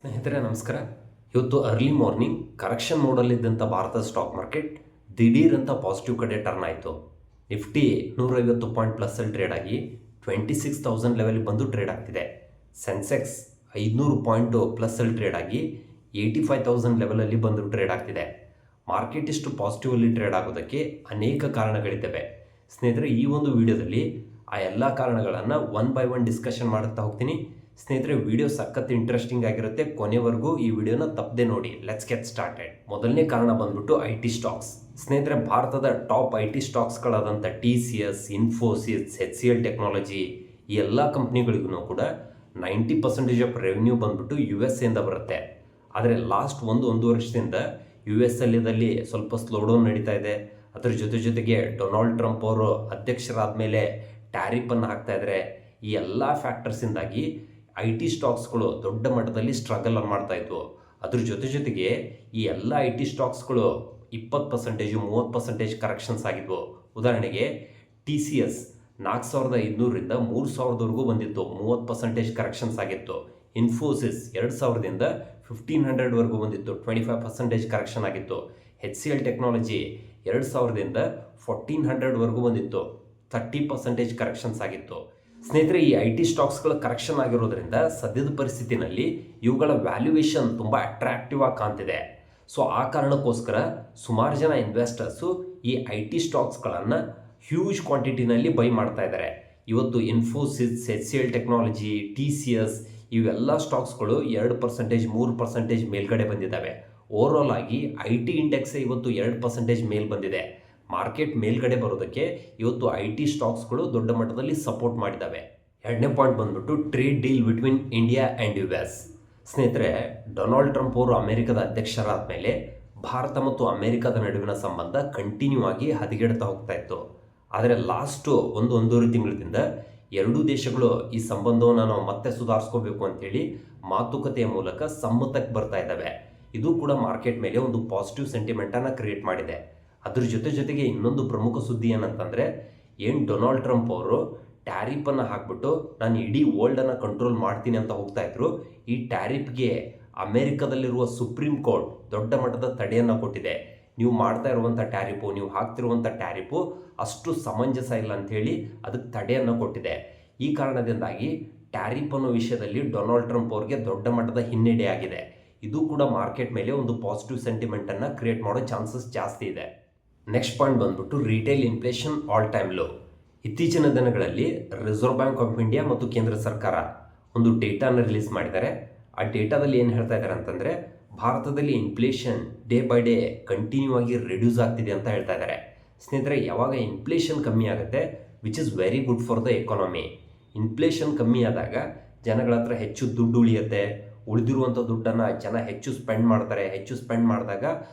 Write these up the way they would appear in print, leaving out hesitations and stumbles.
ಸ್ನೇಹಿತರೆ ನಮಸ್ಕಾರ. ಇವತ್ತು ಅರ್ಲಿ ಮಾರ್ನಿಂಗ್ ಕರೆಕ್ಷನ್ ಮೋಡಲ್ಲಿದ್ದಂಥ ಭಾರತದ ಸ್ಟಾಕ್ ಮಾರ್ಕೆಟ್ ದಿಢೀರ್ ಅಂತ ಪಾಸಿಟಿವ್ ಕಡೆ ಟರ್ನ್ ಆಯಿತು. ನಿಫ್ಟಿ 150 ಪಾಯಿಂಟ್ ಪ್ಲಸ್ಸಲ್ಲಿ ಟ್ರೇಡ್ ಆಗಿ 26,000 ಲೆವೆಲ್ಗೆ ಬಂದು ಟ್ರೇಡ್ ಆಗ್ತಿದೆ. ಸೆನ್ಸೆಕ್ಸ್ 500 ಪಾಯಿಂಟು ಪ್ಲಸ್ಸಲ್ಲಿ ಟ್ರೇಡ್ ಆಗಿ 85,000 ಲೆವೆಲಲ್ಲಿ ಬಂದು ಟ್ರೇಡ್ ಆಗ್ತಿದೆ. ಮಾರ್ಕೆಟ್ ಇಷ್ಟು ಪಾಸಿಟಿವಲ್ಲಿ ಟ್ರೇಡ್ ಆಗೋದಕ್ಕೆ ಅನೇಕ ಕಾರಣಗಳಿದ್ದಾವೆ. ಸ್ನೇಹಿತರೆ, ಈ ಒಂದು ವಿಡಿಯೋದಲ್ಲಿ ಆ ಎಲ್ಲ ಕಾರಣಗಳನ್ನು ಒನ್ ಬೈ ಒನ್ ಡಿಸ್ಕಷನ್ ಮಾಡುತ್ತಾ ಹೋಗ್ತೀನಿ. ಸ್ನೇಹಿತರೆ, ವಿಡಿಯೋ ಸಖತ್ ಇಂಟ್ರೆಸ್ಟಿಂಗ್ ಆಗಿರುತ್ತೆ. ಕೊನೆವರೆಗೂ ಈ ವಿಡಿಯೋನ ತಪ್ಪದೆ ನೋಡಿ. Let's get started. ಮೊದಲನೇ ಕಾರಣ ಬಂದ್ಬಿಟ್ಟು ಐ.ಟಿ. ಸ್ಟಾಕ್ಸ್. ಸ್ನೇಹಿತರೆ, ಭಾರತದ ಟಾಪ್ ಐ.ಟಿ. ಸ್ಟಾಕ್ಸ್ಗಳಾದಂಥ TCS, ಇನ್ಫೋಸಿಸ್, HCL ಟೆಕ್ನಾಲಜಿ ಈ ಎಲ್ಲ ಕಂಪ್ನಿಗಳಿಗೂ ಕೂಡ 90% ಆಫ್ ರೆವೆನ್ಯೂ ಬಂದ್ಬಿಟ್ಟು USA ಬರುತ್ತೆ. ಆದರೆ ಲಾಸ್ಟ್ ಒಂದು ವರ್ಷದಿಂದ US ಸ್ವಲ್ಪ ಸ್ಲೋಡೌನ್ ನಡೀತಾ ಇದೆ. ಅದರ ಜೊತೆಗೆ ಡೊನಾಲ್ಡ್ ಟ್ರಂಪ್ ಅವರು ಅಧ್ಯಕ್ಷರಾದ ಮೇಲೆ ಟ್ಯಾರಿಫನ್ನು ಹಾಕ್ತಾ ಇದ್ದಾರೆ. ಈ ಎಲ್ಲ ಫ್ಯಾಕ್ಟರ್ಸಿಂದಾಗಿ ಐ.ಟಿ. ಸ್ಟಾಕ್ಸ್ಗಳು ದೊಡ್ಡ ಮಟ್ಟದಲ್ಲಿ ಸ್ಟ್ರಗಲ್ ಮಾಡ್ತಾ ಇದ್ವು. ಅದ್ರ ಜೊತೆಗೆ ಈ ಎಲ್ಲ ಐ.ಟಿ. ಸ್ಟಾಕ್ಸ್ಗಳು 20%, 30% ಕರೆಕ್ಷನ್ಸ್ ಆಗಿದ್ವು. ಉದಾಹರಣೆಗೆ TCS 4,500ರಿಂದ 3,000ವರೆಗೂ ಬಂದಿತ್ತು, 30% ಕರೆಕ್ಷನ್ಸ್ ಆಗಿತ್ತು. ಇನ್ಫೋಸಿಸ್ 2,000ದಿಂದ 1,500ವರೆಗೂ ಬಂದಿತ್ತು, 25% ಕರೆಕ್ಷನ್ ಆಗಿತ್ತು. HCL ಟೆಕ್ನಾಲಜಿ 2,000ದಿಂದ 1,400ವರೆಗೂ ಬಂದಿತ್ತು, 30% ಕರೆಕ್ಷನ್ಸ್ ಆಗಿತ್ತು. ಸ್ನೇಹಿತರೆ, ಈ ಐ.ಟಿ. ಸ್ಟಾಕ್ಸ್ಗಳ ಕರೆಕ್ಷನ್ ಆಗಿರೋದ್ರಿಂದ ಸದ್ಯದ ಪರಿಸ್ಥಿತಿನಲ್ಲಿ ಇವುಗಳ ವ್ಯಾಲ್ಯೂಯೇಷನ್ ತುಂಬ ಅಟ್ರಾಕ್ಟಿವ್ ಆಗಿ ಕಾಣ್ತಿದೆ. ಸೊ ಆ ಕಾರಣಕ್ಕೋಸ್ಕರ ಸುಮಾರು ಜನ ಇನ್ವೆಸ್ಟರ್ಸು ಈ ಐ.ಟಿ. ಸ್ಟಾಕ್ಸ್ಗಳನ್ನು ಹ್ಯೂಜ್ ಕ್ವಾಂಟಿಟಿನಲ್ಲಿ ಬೈ ಮಾಡ್ತಾ ಇದ್ದಾರೆ. ಇವತ್ತು ಇನ್ಫೋಸಿಸ್, HCL ಟೆಕ್ನಾಲಜಿ, TCS ಇವೆಲ್ಲ ಸ್ಟಾಕ್ಸ್ಗಳು 2%, 3% ಮೇಲ್ಗಡೆ ಬಂದಿದ್ದಾವೆ. ಓವರಾಲ್ ಆಗಿ ಐ.ಟಿ. ಇಂಡೆಕ್ಸ್ ಇವತ್ತು 2% ಮೇಲ್ ಬಂದಿದೆ. ಮಾರ್ಕೆಟ್ ಮೇಲ್ಗಡೆ ಬರೋದಕ್ಕೆ ಇವತ್ತು ಐ.ಟಿ. ಸ್ಟಾಕ್ಸ್ಗಳು ದೊಡ್ಡ ಮಟ್ಟದಲ್ಲಿ ಸಪೋರ್ಟ್ ಮಾಡಿದ್ದಾವೆ. ಎರಡನೇ ಪಾಯಿಂಟ್ ಬಂದ್ಬಿಟ್ಟು trade deal between India and US. ಸ್ನೇಹಿತರೆ, ಡೊನಾಲ್ಡ್ ಟ್ರಂಪ್ ಅವರು ಅಮೆರಿಕದ ಅಧ್ಯಕ್ಷರಾದ ಮೇಲೆ ಭಾರತ ಮತ್ತು ಅಮೆರಿಕದ ನಡುವಿನ ಸಂಬಂಧ ಕಂಟಿನ್ಯೂ ಆಗಿ ಹದಗೆಡ್ತಾ ಹೋಗ್ತಾ ಇತ್ತು. ಆದರೆ ಲಾಸ್ಟು ಒಂದೂವರೆ ತಿಂಗಳಿಂದ ಎರಡೂ ದೇಶಗಳು ಈ ಸಂಬಂಧವನ್ನು ನಾವು ಮತ್ತೆ ಸುಧಾರಿಸ್ಕೋಬೇಕು ಅಂತೇಳಿ ಮಾತುಕತೆಯ ಮೂಲಕ ಸಮ್ಮತಕ್ಕೆ ಬರ್ತಾ ಇದ್ದಾವೆ. ಇದು ಕೂಡ ಮಾರ್ಕೆಟ್ ಮೇಲೆ ಒಂದು ಪಾಸಿಟಿವ್ ಸೆಂಟಿಮೆಂಟನ್ನು ಕ್ರಿಯೇಟ್ ಮಾಡಿದೆ. ಅದ್ರ ಜೊತೆಗೆ ಇನ್ನೊಂದು ಪ್ರಮುಖ ಸುದ್ದಿ ಏನಂತಂದರೆ, ಡೊನಾಲ್ಡ್ ಟ್ರಂಪ್ ಅವರು ಟ್ಯಾರಿಫನ್ನು ಹಾಕ್ಬಿಟ್ಟು ನಾನು ಇಡೀ ವರ್ಲ್ಡನ್ನು ಕಂಟ್ರೋಲ್ ಮಾಡ್ತೀನಿ ಅಂತ ಹೋಗ್ತಾ ಇದ್ರು. ಈ ಟ್ಯಾರಿಫ್ಗೆ ಅಮೆರಿಕದಲ್ಲಿರುವ ಸುಪ್ರೀಂ ಕೋರ್ಟ್ ದೊಡ್ಡ ಮಟ್ಟದ ತಡೆಯನ್ನು ಕೊಟ್ಟಿದೆ. ನೀವು ಮಾಡ್ತಾ ಇರುವಂಥ ಟ್ಯಾರಿಫು, ನೀವು ಹಾಕ್ತಿರುವಂಥ ಟ್ಯಾರಿಫು ಅಷ್ಟು ಸಮಂಜಸ ಇಲ್ಲ ಅಂಥೇಳಿ ಅದಕ್ಕೆ ತಡೆಯನ್ನು ಕೊಟ್ಟಿದೆ. ಈ ಕಾರಣದಿಂದಾಗಿ ಟ್ಯಾರಿಫ್ ಅನ್ನೋ ವಿಷಯದಲ್ಲಿ ಡೊನಾಲ್ಡ್ ಟ್ರಂಪ್ ಅವ್ರಿಗೆ ದೊಡ್ಡ ಮಟ್ಟದ ಹಿನ್ನಡೆ ಆಗಿದೆ. ಇದು ಕೂಡ ಮಾರ್ಕೆಟ್ ಮೇಲೆ ಒಂದು ಪಾಸಿಟಿವ್ ಸೆಂಟಿಮೆಂಟನ್ನು ಕ್ರಿಯೇಟ್ ಮಾಡೋ ಚಾನ್ಸಸ್ ಜಾಸ್ತಿ ಇದೆ. ನೆಕ್ಸ್ಟ್ ಪಾಯಿಂಟ್ ಬಂದ್ಬಿಟ್ಟು retail inflation all time low. ಇತ್ತೀಚಿನ ದಿನಗಳಲ್ಲಿ ರಿಸರ್ವ್ ಬ್ಯಾಂಕ್ ಆಫ್ ಇಂಡಿಯಾ ಮತ್ತು ಕೇಂದ್ರ ಸರ್ಕಾರ ಒಂದು ಡೇಟಾನ ರಿಲೀಸ್ ಮಾಡಿದ್ದಾರೆ. ಆ ಡೇಟಾದಲ್ಲಿ ಏನು ಹೇಳ್ತಾ ಇದ್ದಾರೆ ಅಂತಂದರೆ, ಭಾರತದಲ್ಲಿ inflation day by day continue ಆಗಿ ರಿಡ್ಯೂಸ್ ಆಗ್ತಿದೆ ಅಂತ ಹೇಳ್ತಾ ಇದ್ದಾರೆ. ಸ್ನೇಹಿತರೆ, ಯಾವಾಗ ಇನ್ಫ್ಲೇಷನ್ ಕಮ್ಮಿ ಆಗುತ್ತೆ, which is very good for the economy. Inflation ಕಮ್ಮಿ ಆದಾಗ ಜನಗಳ ಹತ್ರ ಹೆಚ್ಚು ದುಡ್ಡು ಉಳಿಯುತ್ತೆ. ಉಳಿದಿರುವಂಥ ದುಡ್ಡನ್ನು ಜನ ಹೆಚ್ಚು ಸ್ಪೆಂಡ್ ಮಾಡ್ತಾರೆ. ಹೆಚ್ಚು ಸ್ಪೆಂಡ್ ಮಾಡಿದಾಗ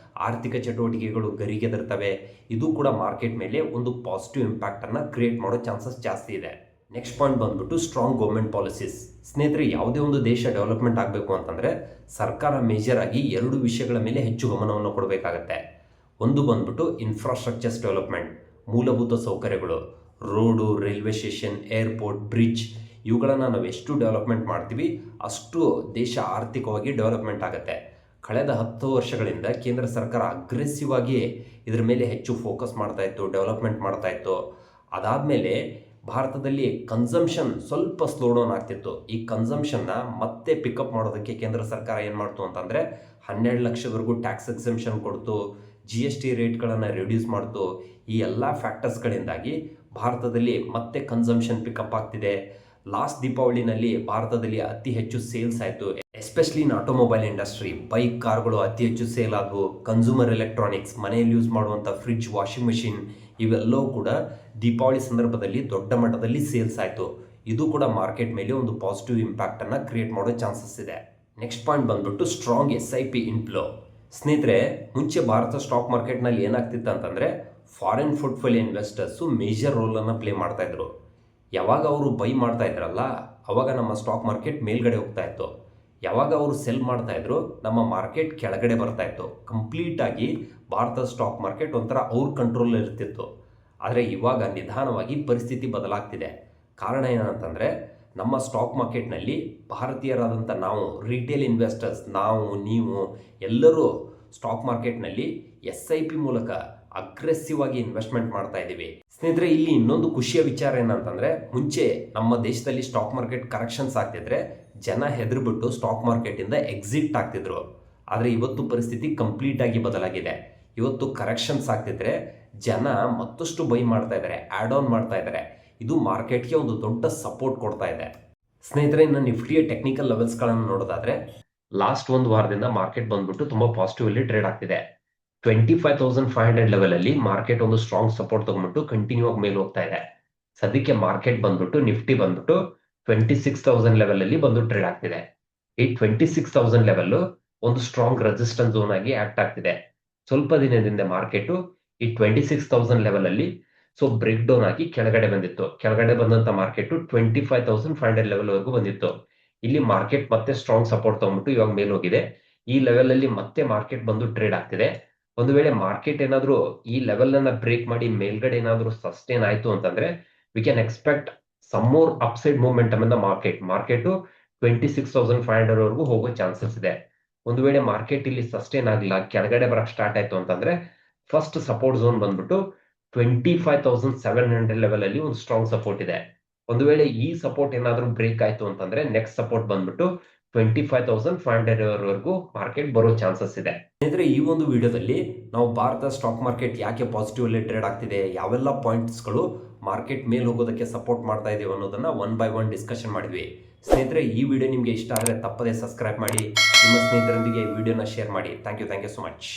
ಆರ್ಥಿಕ ಚಟುವಟಿಕೆಗಳು ಗರಿಗೆದರ್ತವೆ. ಇದು ಕೂಡ ಮಾರ್ಕೆಟ್ ಮೇಲೆ ಒಂದು ಪಾಸಿಟಿವ್ ಇಂಪ್ಯಾಕ್ಟನ್ನು ಕ್ರಿಯೇಟ್ ಮಾಡೋ ಚಾನ್ಸಸ್ ಜಾಸ್ತಿ ಇದೆ. ನೆಕ್ಸ್ಟ್ ಪಾಯಿಂಟ್ ಬಂದ್ಬಿಟ್ಟು ಸ್ಟ್ರಾಂಗ್ ಗೌರ್ಮೆಂಟ್ ಪಾಲಿಸೀಸ್. ಸ್ನೇಹಿತರೆ, ಯಾವುದೇ ಒಂದು ದೇಶ ಡೆವಲಪ್ಮೆಂಟ್ ಆಗಬೇಕು ಅಂತಂದರೆ ಸರ್ಕಾರ ಮೇಜರ್ ಆಗಿ 2 ವಿಷಯಗಳ ಮೇಲೆ ಹೆಚ್ಚು ಗಮನವನ್ನು ಕೊಡಬೇಕಾಗತ್ತೆ. ಒಂದು ಬಂದ್ಬಿಟ್ಟು ಇನ್ಫ್ರಾಸ್ಟ್ರಕ್ಚರ್ಸ್ ಡೆವಲಪ್ಮೆಂಟ್, ಮೂಲಭೂತ ಸೌಕರ್ಯಗಳು, road, railway station, airport, bridge ಇವುಗಳನ್ನು ನಾವು ಎಷ್ಟು ಡೆವಲಪ್ಮೆಂಟ್ ಮಾಡ್ತೀವಿ ಅಷ್ಟು ದೇಶ ಆರ್ಥಿಕವಾಗಿ ಡೆವಲಪ್ಮೆಂಟ್ ಆಗುತ್ತೆ. ಕಳೆದ 10 ವರ್ಷಗಳಿಂದ ಕೇಂದ್ರ ಸರ್ಕಾರ ಅಗ್ರೆಸಿವ್ ಆಗಿ ಇದರ ಮೇಲೆ ಹೆಚ್ಚು ಫೋಕಸ್ ಮಾಡ್ತಾ ಇತ್ತು, ಡೆವಲಪ್ಮೆಂಟ್ ಮಾಡ್ತಾ ಇತ್ತು. ಅದಾದಮೇಲೆ ಭಾರತದಲ್ಲಿ ಕನ್ಸಂಪ್ಷನ್ ಸ್ವಲ್ಪ ಸ್ಲೋಡೌನ್ ಆಗ್ತಿತ್ತು. ಈ ಕನ್ಸಂಪ್ಷನ್ನ ಮತ್ತೆ ಪಿಕಪ್ ಮಾಡೋದಕ್ಕೆ ಕೇಂದ್ರ ಸರ್ಕಾರ ಏನು ಮಾಡ್ತು ಅಂತಂದರೆ 12 ಲಕ್ಷದವರೆಗೂ ಟ್ಯಾಕ್ಸ್ ಎಕ್ಸೆಂಪ್ಷನ್ ಕೊಡ್ತು, GST ರೇಟ್ಗಳನ್ನು ರಿಡ್ಯೂಸ್ ಮಾಡ್ತು. ಈ ಎಲ್ಲ ಫ್ಯಾಕ್ಟರ್ಸ್ಗಳಿಂದಾಗಿ ಭಾರತದಲ್ಲಿ ಮತ್ತೆ ಕನ್ಸಂಪ್ಷನ್ ಪಿಕಪ್ ಆಗ್ತಿದೆ. ಲಾಸ್ಟ್ ದೀಪಾವಳಿನಲ್ಲಿ ಭಾರತದಲ್ಲಿ ಅತಿ ಹೆಚ್ಚು ಸೇಲ್ಸ್ ಆಯಿತು. Especially in automobile industry, bike, ಕಾರ್ಗಳು ಅತಿ ಹೆಚ್ಚು ಸೇಲ್ ಆದವು. ಕನ್ಸ್ಯೂಮರ್ ಎಲೆಕ್ಟ್ರಾನಿಕ್ಸ್, ಮನೆಯಲ್ಲಿ ಯೂಸ್ ಮಾಡುವಂಥ ಫ್ರಿಡ್ಜ್, ವಾಷಿಂಗ್ ಮೆಷಿನ್ ಇವೆಲ್ಲವೂ ಕೂಡ ದೀಪಾವಳಿ ಸಂದರ್ಭದಲ್ಲಿ ದೊಡ್ಡ ಮಟ್ಟದಲ್ಲಿ ಸೇಲ್ಸ್ ಆಯಿತು. ಇದು ಕೂಡ ಮಾರ್ಕೆಟ್ ಮೇಲೆ ಒಂದು ಪಾಸಿಟಿವ್ ಇಂಪ್ಯಾಕ್ಟನ್ನು ಕ್ರಿಯೇಟ್ ಮಾಡೋ ಚಾನ್ಸಸ್ ಇದೆ. ನೆಕ್ಸ್ಟ್ ಪಾಯಿಂಟ್ ಬಂದ್ಬಿಟ್ಟು ಸ್ಟ್ರಾಂಗ್ SIP ಇನ್ಫ್ಲೋ. ಸ್ನೇಹಿತರೆ, ಮುಂಚೆ ಭಾರತ ಸ್ಟಾಕ್ ಮಾರ್ಕೆಟ್ನಲ್ಲಿ ಏನಾಗ್ತಿತ್ತು ಅಂತಂದರೆ ಫಾರಿನ್ ಪೋರ್ಟ್ಫೋಲಿಯೋ ಇನ್ವೆಸ್ಟರ್ಸು ಮೇಜರ್ ರೋಲನ್ನು ಪ್ಲೇ ಮಾಡ್ತಾಯಿದ್ರು. ಯಾವಾಗ ಅವರು ಬೈ ಮಾಡ್ತಾ ಇದ್ರಲ್ಲ, ಅವಾಗ ನಮ್ಮ ಸ್ಟಾಕ್ ಮಾರ್ಕೆಟ್ ಮೇಲ್ಗಡೆ ಹೋಗ್ತಾ ಇತ್ತು. ಯಾವಾಗ ಅವರು ಸೆಲ್ ಮಾಡ್ತಾಯಿದ್ರು, ನಮ್ಮ ಮಾರ್ಕೆಟ್ ಕೆಳಗಡೆ ಬರ್ತಾ ಇತ್ತು. ಕಂಪ್ಲೀಟಾಗಿ ಭಾರತದ ಸ್ಟಾಕ್ ಮಾರ್ಕೆಟ್ ಒಂಥರ ಅವ್ರ ಕಂಟ್ರೋಲ್ ಇರ್ತಿತ್ತು. ಆದರೆ ಇವಾಗ ನಿಧಾನವಾಗಿ ಪರಿಸ್ಥಿತಿ ಬದಲಾಗ್ತಿದೆ. ಕಾರಣ ಏನಂತಂದರೆ ನಮ್ಮ ಸ್ಟಾಕ್ ಮಾರ್ಕೆಟ್ನಲ್ಲಿ ಭಾರತೀಯರಾದಂಥ ನಾವು ರಿಟೇಲ್ ಇನ್ವೆಸ್ಟರ್ಸ್ ನೀವು ಎಲ್ಲರೂ ಸ್ಟಾಕ್ ಮಾರ್ಕೆಟ್ನಲ್ಲಿ SIP ಮೂಲಕ ಅಗ್ರೆಸಿವ್ ಆಗಿ ಇನ್ವೆಸ್ಟ್ಮೆಂಟ್ ಮಾಡ್ತಾ ಇದ್ದೀವಿ. ಸ್ನೇಹಿತರೆ, ಇಲ್ಲಿ ಇನ್ನೊಂದು ಖುಷಿಯ ವಿಚಾರ ಏನಂತಂದ್ರೆ, ಮುಂಚೆ ನಮ್ಮ ದೇಶದಲ್ಲಿ ಸ್ಟಾಕ್ ಮಾರ್ಕೆಟ್ ಕರೆಕ್ಷನ್ಸ್ ಆಗ್ತಿದ್ರೆ ಜನ ಹೆದರ್ಬಿಟ್ಟು ಸ್ಟಾಕ್ ಮಾರ್ಕೆಟ್ ಇಂದ ಎಕ್ಸಿಟ್ ಆಗ್ತಿದ್ರು. ಆದರೆ ಇವತ್ತು ಪರಿಸ್ಥಿತಿ ಕಂಪ್ಲೀಟ್ ಆಗಿ ಬದಲಾಗಿದೆ. ಇವತ್ತು ಕರೆಕ್ಷನ್ಸ್ ಆಗ್ತಿದ್ರೆ ಜನ ಮತ್ತಷ್ಟು ಬೈ ಮಾಡ್ತಾ ಇದ್ದಾರೆ, ಆಡ್ ಆನ್ ಮಾಡ್ತಾ ಇದ್ದಾರೆ. ಇದು ಮಾರ್ಕೆಟ್ಗೆ ಒಂದು ದೊಡ್ಡ ಸಪೋರ್ಟ್ ಕೊಡ್ತಾ ಇದೆ. ಸ್ನೇಹಿತರೆ, ಇನ್ನು ನಿಫ್ಟಿಯ ಟೆಕ್ನಿಕಲ್ ಲೆವೆಲ್ಸ್ಗಳನ್ನು ನೋಡೋದಾದ್ರೆ, ಲಾಸ್ಟ್ ಒಂದು ವಾರದಿಂದ ಮಾರ್ಕೆಟ್ ಬಂದ್ಬಿಟ್ಟು ತುಂಬಾ ಪಾಸಿಟಿವ್ ಅಲ್ಲಿ ಟ್ರೇಡ್ ಆಗ್ತಿದೆ. 25,500 ಲೆವೆಲ್ ಅಲ್ಲಿ ಮಾರ್ಕೆಟ್ ಒಂದು ಸ್ಟ್ರಾಂಗ್ ಸಪೋರ್ಟ್ ತಗೊಂಡ್ಬಿಟ್ಟು ಕಂಟಿನ್ಯೂ ಆಗಿ ಮೇಲೆ ಹೋಗ್ತಾ ಇದೆ. ಸದ್ಯಕ್ಕೆ ಮಾರ್ಕೆಟ್ ಬಂದ್ಬಿಟ್ಟು ನಿಫ್ಟಿ ಬಂದ್ಬಿಟ್ಟು 26,000 ಲೆವೆಲ್ ಅಲ್ಲಿ ಬಂದು ಟ್ರೇಡ್ ಆಗ್ತಿದೆ. ಈ 26,000 ಲೆವೆಲ್ ಒಂದು ಸ್ಟ್ರಾಂಗ್ ರೆಸಿಸ್ಟೆನ್ಸ್ ಝೋನ್ ಆಗಿ ಆಕ್ಟ್ ಆಗ್ತಿದೆ. ಸ್ವಲ್ಪ ದಿನದಿಂದ ಮಾರ್ಕೆಟ್ ಈ 26,000 ಲೆವೆಲ್ ಅಲ್ಲಿ ಬ್ರೇಕ್ ಡೌನ್ ಆಗಿ ಕೆಳಗಡೆ ಬಂದಿತ್ತು. ಕೆಳಗಡೆ ಬಂದಂತ ಮಾರ್ಕೆಟ್ 25,500 ಲೆವೆಲ್ ವರೆಗೂ ಬಂದಿತ್ತು. ಇಲ್ಲಿ ಮಾರ್ಕೆಟ್ ಮತ್ತೆ ಸ್ಟ್ರಾಂಗ್ ಸಪೋರ್ಟ್ ತಗೊಂಡ್ಬಿಟ್ಟು ಇವಾಗ ಮೇಲೆ ಹೋಗಿದೆ. ಈ ಲೆವೆಲ್ ಅಲ್ಲಿ ಮತ್ತೆ ಮಾರ್ಕೆಟ್ ಬಂದು ಟ್ರೇಡ್ ಆಗ್ತಿದೆ. ಒಂದು ವೇಳೆ ಮಾರ್ಕೆಟ್ ಏನಾದ್ರೂ ಈ ಲೆವೆಲ್ ಅನ್ನ ಬ್ರೇಕ್ ಮಾಡಿ ಮೇಲ್ಗಡೆ ಏನಾದ್ರೂ ಸಸ್ಟೈನ್ ಆಯ್ತು ಅಂತಂದ್ರೆ we can expect some more upside momentum in the market 26,500 ವರೆಗೂ ಹೋಗೋ ಚಾನ್ಸಸ್ ಇದೆ. ಒಂದು ವೇಳೆ ಮಾರ್ಕೆಟ್ ಇಲ್ಲಿ ಸಸ್ಟೈನ್ ಆಗಿಲ್ಲ, ಕೆಳಗಡೆ ಬರಕ್ ಸ್ಟಾರ್ಟ್ ಆಯ್ತು ಅಂತಂದ್ರೆ ಫಸ್ಟ್ ಸಪೋರ್ಟ್ ಝೋನ್ ಬಂದ್ಬಿಟ್ಟು 25,700 ಲೆವೆಲ್ ಅಲ್ಲಿ ಒಂದು ಸ್ಟ್ರಾಂಗ್ ಸಪೋರ್ಟ್ ಇದೆ. ಒಂದು ವೇಳೆ ಈ ಸಪೋರ್ಟ್ ಏನಾದ್ರೂ ಬ್ರೇಕ್ ಆಯ್ತು ಅಂತಂದ್ರೆ ನೆಕ್ಸ್ಟ್ ಸಪೋರ್ಟ್ ಬಂದ್ಬಿಟ್ಟು 25,500 ವರೆಗೂ ಮಾರ್ಕೆಟ್ ಬರೋ ಚಾನ್ಸಸ್ ಇದೆ. ಸ್ನೇಹಿತರೆ, ಈ ಒಂದು ವಿಡಿಯೋದಲ್ಲಿ ನಾವು ಭಾರತ ಸ್ಟಾಕ್ ಮಾರ್ಕೆಟ್ ಯಾಕೆ ಪಾಸಿಟಿವ್ ಅಲ್ಲಿ ಟ್ರೇಡ್ ಆಗ್ತಿದೆ, ಯಾವೆಲ್ಲ ಪಾಯಿಂಟ್ಸ್ಗಳು ಮಾರ್ಕೆಟ್ ಮೇಲೆ ಹೋಗೋದಕ್ಕೆ ಸಪೋರ್ಟ್ ಮಾಡ್ತಾ ಇದೀವಿ ಅನ್ನೋದನ್ನ ಒನ್ ಬೈ ಒನ್ ಡಿಸ್ಕಷನ್ ಮಾಡಿದ್ವಿ. ಸ್ನೇಹಿತರೆ, ಈ ವಿಡಿಯೋ ನಿಮಗೆ ಇಷ್ಟ ಆದರೆ ತಪ್ಪದೇ ಸಬ್ಸ್ಕ್ರೈಬ್ ಮಾಡಿ, ನಿಮ್ಮ ಸ್ನೇಹಿತರೊಂದಿಗೆ ಈ ವಿಡಿಯೋನ ಶೇರ್ ಮಾಡಿ. Thank you so much.